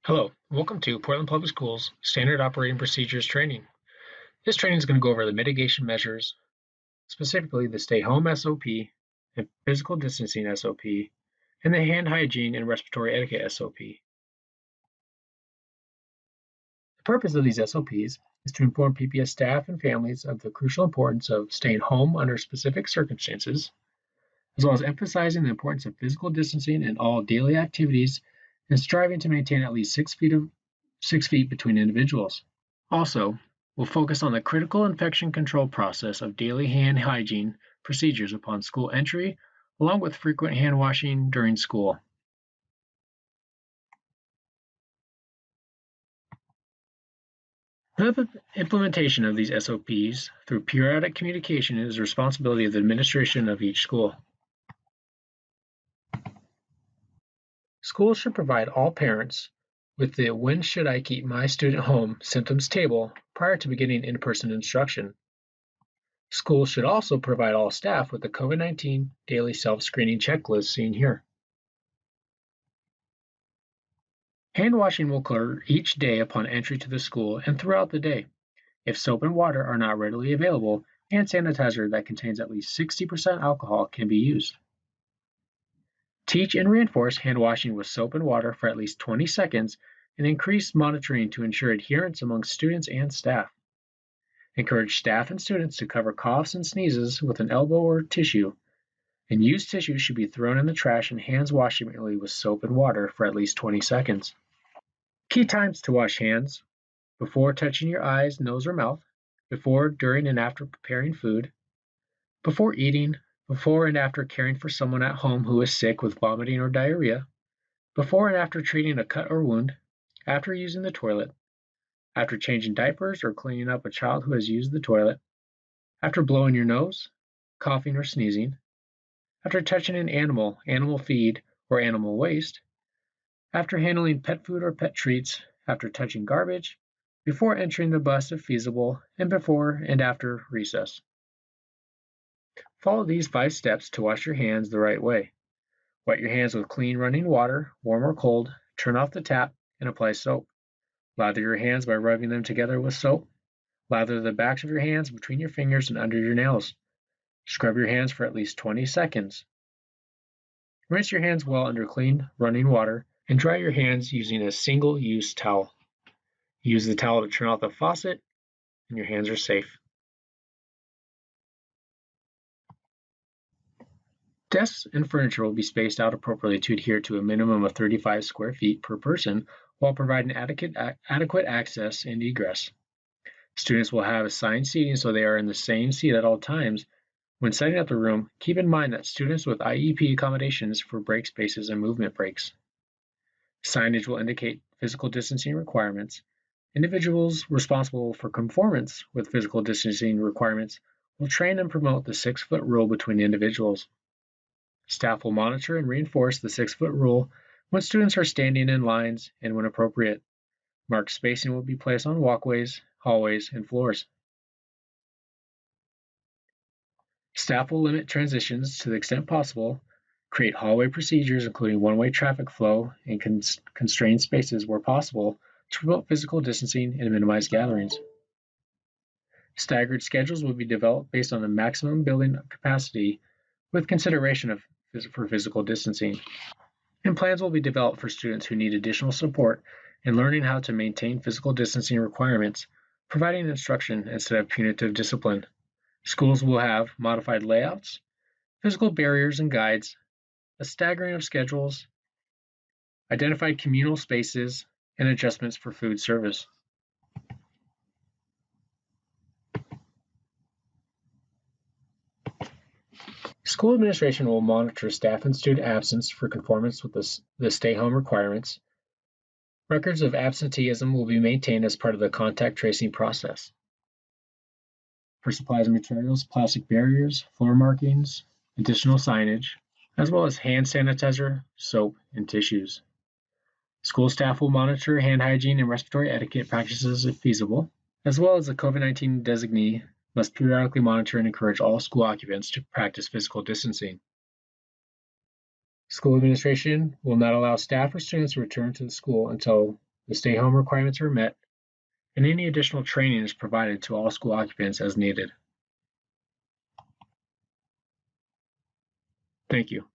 Hello, welcome to Portland Public Schools Standard Operating Procedures Training. This training is going to go over the mitigation measures, specifically the stay home SOP and physical distancing SOP, and the hand hygiene and respiratory etiquette SOP. The purpose of these SOPs is to inform PPS staff and families of the crucial importance of staying home under specific circumstances, as well as emphasizing the importance of physical distancing in all daily activities and striving to maintain at least 6 feet between individuals. Also, we'll focus on the critical infection control process of daily hand hygiene procedures upon school entry, along with frequent hand washing during school. The implementation of these SOPs through periodic communication is the responsibility of the administration of each school. Schools should provide all parents with the "When should I keep my student home" symptoms table prior to beginning in-person instruction. Schools should also provide all staff with the COVID-19 daily self-screening checklist seen here. Hand washing will occur each day upon entry to the school and throughout the day. If soap and water are not readily available, hand sanitizer that contains at least 60% alcohol can be used. Teach and reinforce hand washing with soap and water for at least 20 seconds and increase monitoring to ensure adherence among students and staff. Encourage staff and students to cover coughs and sneezes with an elbow or tissue, and used tissue should be thrown in the trash and hands washed immediately with soap and water for at least 20 seconds. Key times to wash hands: before touching your eyes, nose, or mouth, before, during, and after preparing food, before eating, before and after caring for someone at home who is sick with vomiting or diarrhea, before and after treating a cut or wound, after using the toilet, after changing diapers or cleaning up a child who has used the toilet, after blowing your nose, coughing, or sneezing, after touching an animal, animal feed, or animal waste, after handling pet food or pet treats, after touching garbage, before entering the bus if feasible, and before and after recess. Follow these 5 steps to wash your hands the right way. Wet your hands with clean running water, warm or cold, turn off the tap, and apply soap. Lather your hands by rubbing them together with soap. Lather the backs of your hands between your fingers and under your nails. Scrub your hands for at least 20 seconds. Rinse your hands well under clean running water and dry your hands using a single-use towel. Use the towel to turn off the faucet and your hands are safe. Desks and furniture will be spaced out appropriately to adhere to a minimum of 35 square feet per person while providing adequate access and egress. Students will have assigned seating so they are in the same seat at all times. When setting up the room, keep in mind that students with IEP accommodations for break spaces and movement breaks. Signage will indicate physical distancing requirements. Individuals responsible for conformance with physical distancing requirements will train and promote the 6-foot rule between individuals. Staff will monitor and reinforce the 6-foot rule when students are standing in lines and when appropriate. Marked spacing will be placed on walkways, hallways, and floors. Staff will limit transitions to the extent possible, create hallway procedures including one-way traffic flow and constrained spaces where possible to promote physical distancing and minimize gatherings. Staggered schedules will be developed based on the maximum building capacity with consideration for physical distancing. And plans will be developed for students who need additional support in learning how to maintain physical distancing requirements, providing instruction instead of punitive discipline. Schools will have modified layouts, physical barriers and guides, a staggering of schedules, identified communal spaces, and adjustments for food service. School administration will monitor staff and student absence for conformance with the stay-home requirements. Records of absenteeism will be maintained as part of the contact tracing process. For supplies and materials, plastic barriers, floor markings, additional signage, as well as hand sanitizer, soap, and tissues. School staff will monitor hand hygiene and respiratory etiquette practices if feasible, as well as the COVID-19 designee must periodically monitor and encourage all school occupants to practice physical distancing. School administration will not allow staff or students to return to the school until The stay-home requirements are met, and any additional training is provided to all school occupants as needed. Thank you.